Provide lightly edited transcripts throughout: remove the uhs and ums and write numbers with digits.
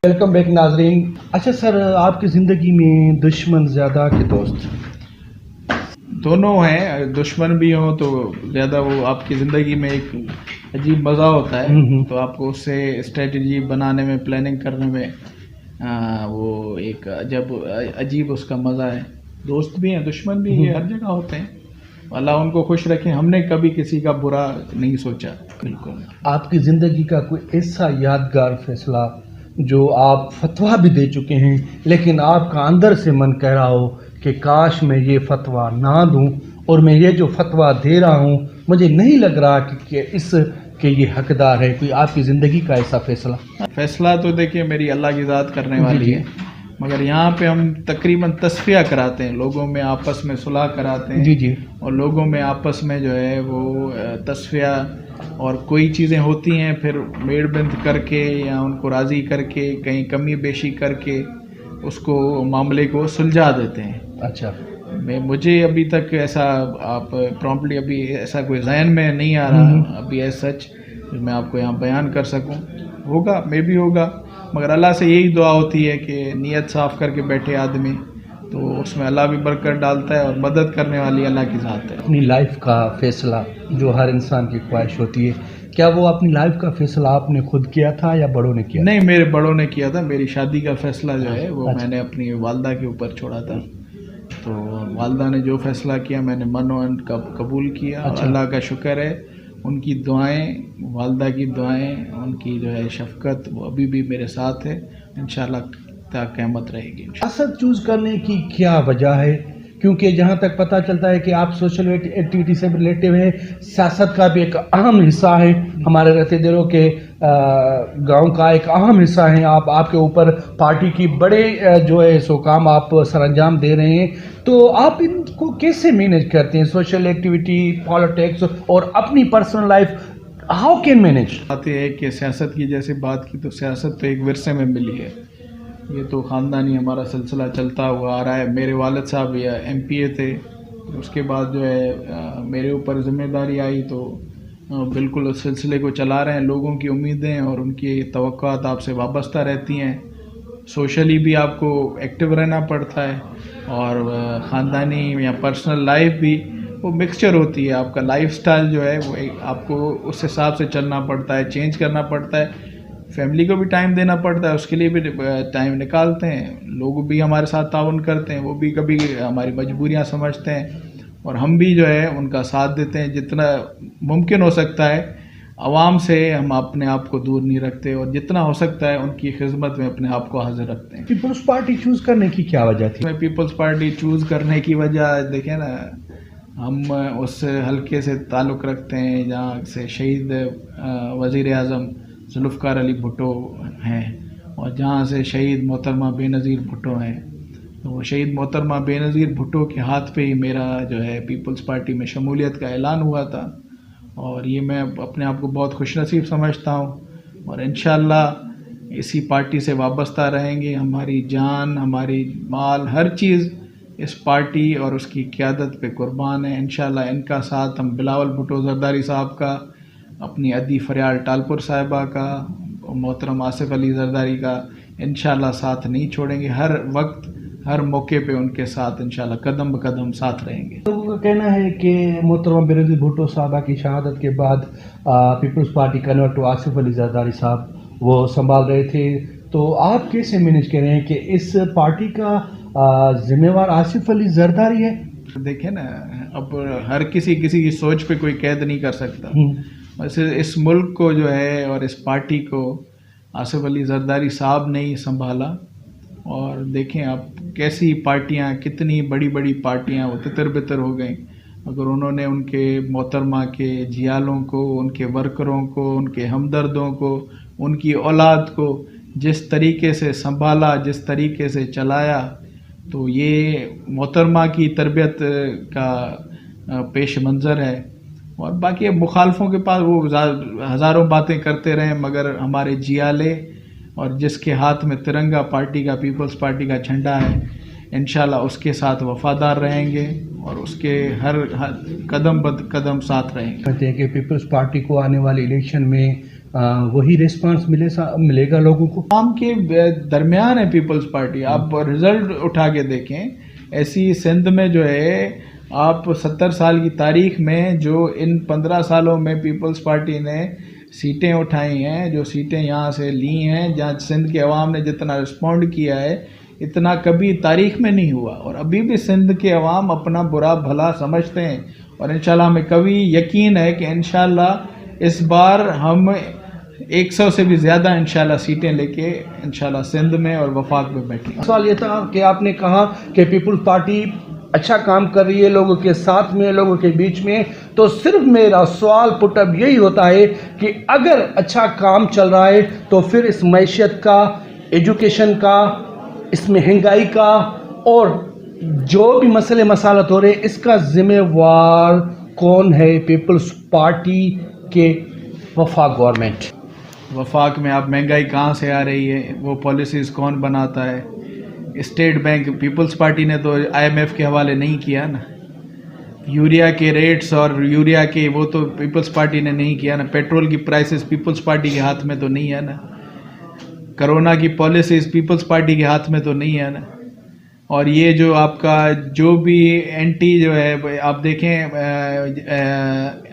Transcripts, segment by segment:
Welcome back ناظرین. اچھا سر, آپ کی زندگی میں دشمن زیادہ کہ دوست؟ دونوں ہیں. دشمن بھی ہوں تو زیادہ وہ آپ کی زندگی میں ایک عجیب مزہ ہوتا ہے, تو آپ کو اس سے اسٹریٹجی بنانے میں, پلاننگ کرنے میں وہ ایک عجیب اس کا مزہ ہے. دوست بھی ہیں, دشمن بھی ہیں, ہر جگہ ہوتے ہیں. اللہ ان کو خوش رکھیں. ہم نے کبھی کسی کا برا نہیں سوچا. بالکل. آپ کی زندگی کا کوئی ایسا یادگار فیصلہ جو آپ فتویٰ بھی دے چکے ہیں لیکن آپ کا اندر سے من کہہ رہا ہو کہ کاش میں یہ فتویٰ نہ دوں, اور میں یہ جو فتویٰ دے رہا ہوں مجھے نہیں لگ رہا کہ یہ حقدار ہے, کوئی آپ کی زندگی کا ایسا فیصلہ تو دیکھیں میری اللہ کی ذات کرنے والی ہے, مگر یہاں پہ ہم تقریباً تصفیہ کراتے ہیں, لوگوں میں آپس میں صلح کراتے ہیں. اور لوگوں میں آپس میں جو ہے وہ تصفیہ, اور کوئی چیزیں ہوتی ہیں پھر میڑ بند کر کے یا ان کو راضی کر کے کہیں کمی بیشی کر کے اس کو معاملے کو سلجھا دیتے ہیں. اچھا. مجھے ابھی تک ایسا آپ پرومپٹلی ابھی ایسا کوئی ذہن میں نہیں آ رہا ابھی ایز سچ میں آپ کو یہاں بیان کر سکوں. ہوگا, میں بھی ہوگا, مگر اللہ سے یہی دعا ہوتی ہے کہ نیت صاف کر کے بیٹھے آدمی تو اس میں اللہ بھی برکت ڈالتا ہے, اور مدد کرنے والی اللہ کی ذات ہے. اپنی لائف کا فیصلہ جو ہر انسان کی خواہش ہوتی ہے, کیا وہ اپنی لائف کا فیصلہ آپ نے خود کیا تھا یا بڑوں نے کیا؟ نہیں, میرے بڑوں نے کیا تھا. میری شادی کا فیصلہ جو ہے وہ میں نے اپنی والدہ کے اوپر چھوڑا تھا. تو والدہ نے جو فیصلہ کیا میں نے من و عن قبول کیا, اور اللہ کا شکر ہے ان کی دعائیں, والدہ کی دعائیں, ان کی جو ہے شفقت وہ ابھی بھی میرے ساتھ ہے. انشاءاللہ تا قیامت رہے گی. سیاست چوز کرنے کی کیا وجہ ہے؟ کیونکہ جہاں تک پتہ چلتا ہے کہ آپ سوشل ایکٹیویٹی سے ریلیٹیو ہیں, سیاست کا بھی ایک اہم حصہ ہے, ہمارے رہتے دلوں کے گاؤں کا ایک اہم حصہ ہیں. آپ کے اوپر پارٹی کی بڑے جو ہے سو کام آپ سر انجام دے رہے ہیں, تو آپ ان کو کیسے مینیج کرتے ہیں؟ سوشل ایکٹیویٹی, پالیٹکس اور اپنی personal life, how can manage? بات یہ ہے کہ سیاست کی جیسے بات کی تو سیاست تو ایک ورثے میں ملی ہے. یہ تو خاندانی ہمارا سلسلہ چلتا ہوا آ رہا ہے. میرے والد صاحب MP تھے, اس کے بعد جو ہے میرے اوپر ذمہ داری آئی تو بالکل اس سلسلے کو چلا رہے ہیں. لوگوں کی امیدیں اور ان کی توقعات آپ سے وابستہ رہتی ہیں. سوشلی بھی آپ کو ایکٹیو رہنا پڑتا ہے, اور خاندانی یا پرسنل لائف بھی وہ مکسچر ہوتی ہے. آپ کا لائف سٹائل جو ہے وہ آپ کو اس حساب سے چلنا پڑتا ہے, چینج کرنا پڑتا ہے. فیملی کو بھی ٹائم دینا پڑتا ہے, اس کے لیے بھی ٹائم نکالتے ہیں. لوگ بھی ہمارے ساتھ تعاون کرتے ہیں, وہ بھی کبھی ہماری مجبوریاں سمجھتے ہیں, اور ہم بھی جو ہے ان کا ساتھ دیتے ہیں. جتنا ممکن ہو سکتا ہے عوام سے ہم اپنے آپ کو دور نہیں رکھتے, اور جتنا ہو سکتا ہے ان کی خدمت میں اپنے آپ کو حاضر رکھتے ہیں. پیپلز پارٹی چوز کرنے کی کیا وجہ تھی؟ پیپلز پارٹی چوز کرنے کی وجہ دیکھیں نا, ہم اس حلقے سے تعلق رکھتے ہیں جہاں سے شہید وزیر اعظم ذوالفقار علی بھٹو ہیں, اور جہاں سے شہید محترمہ بے نظیر بھٹو ہیں. تو شہید محترمہ بے نظیر بھٹو کے ہاتھ پہ ہی میرا جو ہے پیپلز پارٹی میں شمولیت کا اعلان ہوا تھا, اور یہ میں اپنے آپ کو بہت خوش نصیب سمجھتا ہوں. اور انشاءاللہ اسی پارٹی سے وابستہ رہیں گے. ہماری جان, ہماری مال, ہر چیز اس پارٹی اور اس کی قیادت پہ قربان ہے. انشاءاللہ ان کا ساتھ ہم بلاول بھٹو زرداری صاحب کا, اپنی عدی فریال ٹالپور صاحبہ کا, محترم آصف علی زرداری کا انشاءاللہ ساتھ نہیں چھوڑیں گے. ہر وقت ہر موقع پہ ان کے ساتھ انشاءاللہ قدم بقدم ساتھ رہیں گے. لوگوں کا کہنا ہے کہ محترمہ بے نظیر بھٹو صاحبہ کی شہادت کے بعد پیپلز پارٹی کنورٹ ٹو آصف علی زرداری صاحب وہ سنبھال رہے تھے, تو آپ کیسے مینیج کر رہے ہیں کہ اس پارٹی کا ذمہ وار آصف علی زرداری ہے؟ دیکھیں نا, اب ہر کسی کی سوچ پہ کوئی قید نہیں کر سکتا. ویسے اس ملک کو جو ہے اور اس پارٹی کو آصف علی زرداری صاحب نے ہی سنبھالا. اور دیکھیں آپ کیسی پارٹیاں, کتنی بڑی بڑی پارٹیاں وہ تتر بتر ہو گئیں, اگر انہوں نے ان کے محترمہ کے جیالوں کو, ان کے ورکروں کو, ان کے ہمدردوں کو, ان کی اولاد کو جس طریقے سے سنبھالا, جس طریقے سے چلایا, تو یہ محترمہ کی تربیت کا پیش منظر ہے. اور باقی مخالفوں کے پاس وہ ہزاروں باتیں کرتے رہیں, مگر ہمارے جیالے اور جس کے ہاتھ میں ترنگا پارٹی کا, پیپلز پارٹی کا جھنڈا ہے, انشاءاللہ اس کے ساتھ وفادار رہیں گے اور اس کے ہر قدم بد قدم ساتھ رہیں گے. کہتے ہیں کہ پیپلز پارٹی کو آنے والے الیکشن میں وہی ریسپانس ملے گا لوگوں کو؟ عوام کے درمیان ہے پیپلز پارٹی. آپ رزلٹ اٹھا کے دیکھیں, ایسی سندھ میں جو ہے آپ 70 سال کی تاریخ میں جو ان 15 سالوں میں پیپلز پارٹی نے سیٹیں اٹھائی ہیں, جو سیٹیں یہاں سے لی ہیں, جہاں سندھ کے عوام نے جتنا رسپونڈ کیا ہے اتنا کبھی تاریخ میں نہیں ہوا. اور ابھی بھی سندھ کے عوام اپنا برا بھلا سمجھتے ہیں, اور انشاءاللہ ہمیں کبھی یقین ہے کہ انشاءاللہ اس بار ہم 100 سے بھی زیادہ انشاءاللہ سیٹیں لے کے انشاءاللہ سندھ میں اور وفاق میں بیٹھیں گے. سوال یہ تھا کہ آپ نے کہا کہ پیپلز پارٹی اچھا کام کر رہی ہے لوگوں کے ساتھ میں, لوگوں کے بیچ میں, تو صرف میرا سوال پٹ اپ یہی ہوتا ہے کہ اگر اچھا کام چل رہا ہے تو پھر اس معیشت کا, ایجوکیشن کا, اس مہنگائی کا اور جو بھی مسئلے مسالت ہو رہے ہیں, اس کا ذمہ وار کون ہے؟ پیپلز پارٹی کے وفاق گورنمنٹ. وفاق میں آپ مہنگائی کہاں سے آ رہی ہے, وہ پالیسیز کون بناتا ہے؟ اسٹیٹ بینک پیپلز پارٹی نے تو IMF کے حوالے نہیں کیا نا. یوریا کے ریٹس اور یوریا کے وہ تو پیپلز پارٹی نے نہیں کیا نا. پیٹرول کی پرائسز پیپلز پارٹی کے ہاتھ میں تو نہیں ہے نا. کرونا کی پالیسیز پیپلز پارٹی کے ہاتھ میں تو نہیں ہے نا. اور یہ جو آپ کا جو بھی اینٹی جو ہے آپ دیکھیں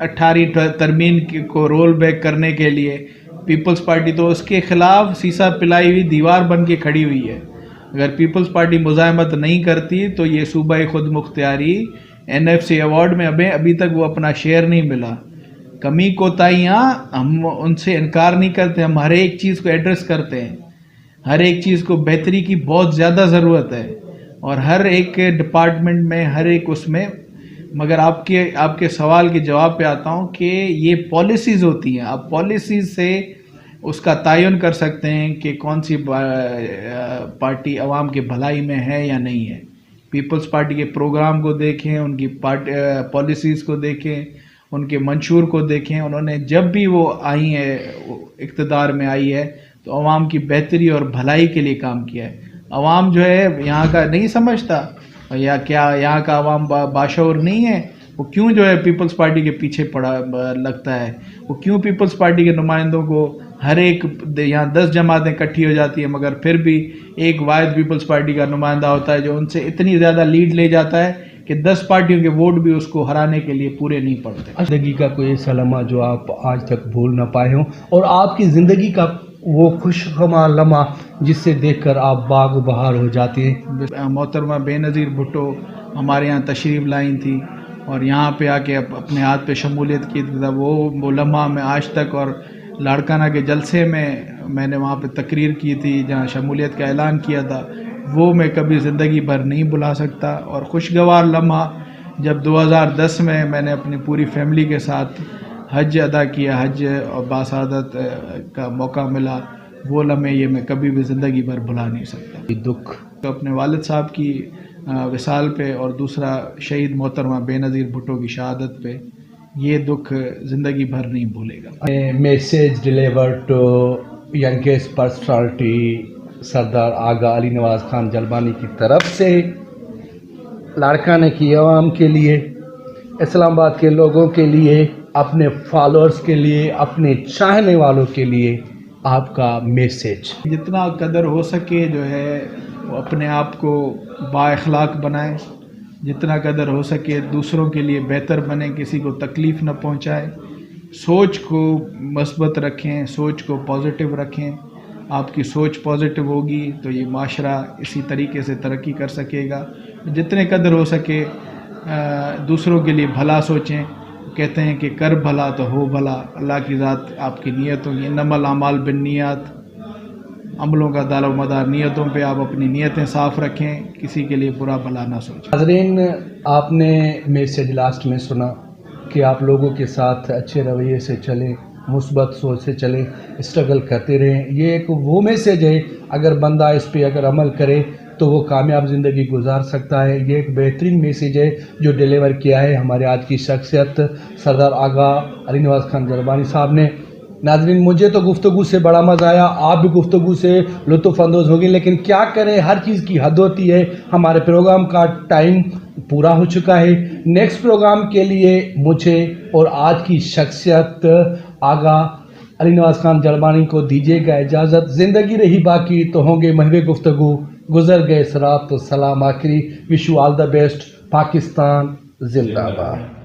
18 ترمیم کو رول بیک کرنے کے لیے پیپلز پارٹی تو اس کے خلاف سیسا پلائی ہوئی دیوار بن کے کھڑی ہوئی ہے. اگر پیپلز پارٹی مزاحمت نہیں کرتی تو یہ صوبہ خود مختاری NFC ایوارڈ میں ابھی تک وہ اپنا شیئر نہیں ملا. کمی کوتاہیاں ہم ان سے انکار نہیں کرتے, ہم ہر ایک چیز کو ایڈریس کرتے ہیں, ہر ایک چیز کو بہتری کی بہت زیادہ ضرورت ہے اور ہر ایک ڈپارٹمنٹ میں ہر ایک اس میں. مگر آپ کے سوال کے جواب پہ آتا ہوں کہ یہ پالیسیز ہوتی ہیں, آپ پالیسیز سے اس کا تعین کر سکتے ہیں کہ کون سی پارٹی عوام کے بھلائی میں ہے یا نہیں ہے. پیپلز پارٹی کے پروگرام کو دیکھیں, ان کی پالیسیز کو دیکھیں, ان کے منشور کو دیکھیں. انہوں نے جب بھی وہ آئی ہے اقتدار میں آئی ہے تو عوام کی بہتری اور بھلائی کے لیے کام کیا ہے. عوام جو ہے یہاں کا نہیں سمجھتا, یا کیا یہاں کا عوام باشعور نہیں ہے؟ وہ کیوں جو ہے پیپلز پارٹی کے پیچھے لگتا ہے؟ وہ کیوں پیپلز پارٹی کے نمائندوں کو ہر ایک یہاں 10 جماعتیں اکٹھی ہو جاتی ہیں مگر پھر بھی ایک واحد پیپلز پارٹی کا نمائندہ ہوتا ہے جو ان سے اتنی زیادہ لیڈ لے جاتا ہے کہ 10 پارٹیوں کے ووٹ بھی اس کو ہرانے کے لیے پورے نہیں پڑتے. زندگی کا کوئی ایسا لمحہ جو آپ آج تک بھول نہ پائے ہوں, اور آپ کی زندگی کا وہ خوشگوار لمحہ جس سے دیکھ کر آپ باغ و بہار ہو جاتے ہیں؟ محترمہ بے نظیر بھٹو ہمارے یہاں تشریف لائیں تھی اور یہاں پہ آ کے اپنے ہاتھ پہ شمولیت کی تھی. وہ لمحہ میں آج تک, اور لاڑکانہ کے جلسے میں نے وہاں پہ تقریر کی تھی جہاں شمولیت کا اعلان کیا تھا, وہ میں کبھی زندگی بھر نہیں بھلا سکتا. اور خوشگوار لمحہ جب 2010 میں نے اپنی پوری فیملی کے ساتھ حج ادا کیا, حج اور باسعادت کا موقع ملا, وہ لمحے یہ میں کبھی بھی زندگی بھر بھلا نہیں سکتا. دکھ تو اپنے والد صاحب کی وصال پہ اور دوسرا شہید محترمہ بے نظیر بھٹو کی شہادت پہ, یہ دکھ زندگی بھر نہیں بھولے گا. Message delivered to youngest personality Sardar Agha Ali Nawaz Khan Jalbani کی طرف سے لاڑکانہ کی عوام کے لیے, اسلام آباد کے لوگوں کے لیے, اپنے فالوورز کے لیے, اپنے چاہنے والوں کے لیے آپ کا میسیج. جتنا قدر ہو سکے جو ہے وہ اپنے آپ کو با اخلاق بنائیں, جتنا قدر ہو سکے دوسروں کے لیے بہتر بنیں, کسی کو تکلیف نہ پہنچائیں, سوچ کو مثبت رکھیں, سوچ کو پازیٹیو رکھیں. آپ کی سوچ پازیٹیو ہوگی تو یہ معاشرہ اسی طریقے سے ترقی کر سکے گا. جتنے قدر ہو سکے دوسروں کے لیے بھلا سوچیں. کہتے ہیں کہ کر بھلا تو ہو بھلا. اللہ کی ذات آپ کی نیتوں کی, انما الاعمال بالنیات, عملوں کا دار و مدار نیتوں پہ, آپ اپنی نیتیں صاف رکھیں, کسی کے لیے برا بھلا نہ سوچیں. حاضرین, آپ نے میسیج لاسٹ میں سنا کہ آپ لوگوں کے ساتھ اچھے رویے سے چلیں, مثبت سوچ سے چلیں, اسٹرگل کرتے رہیں. یہ ایک وہ میسیج ہے, اگر بندہ اس پہ اگر عمل کرے تو وہ کامیاب زندگی گزار سکتا ہے. یہ ایک بہترین میسیج ہے جو ڈیلیور کیا ہے ہمارے آج کی شخصیت سردار آغا علی نواز خان جلبانی صاحب نے. ناظرین, مجھے تو گفتگو سے بڑا مزہ آیا, آپ بھی گفتگو سے لطف اندوز ہوگی, لیکن کیا کریں, ہر چیز کی حد ہوتی ہے. ہمارے پروگرام کا ٹائم پورا ہو چکا ہے. نیکسٹ پروگرام کے لیے مجھے اور آج کی شخصیت آغا علی نواز خان جلبانی کو دیجیے گا اجازت. زندگی رہی باقی تو ہوں گے محو گفتگو. گزر گئے سرات تو سلام آخری. Wish you all the best. Pakistan زندہ باد.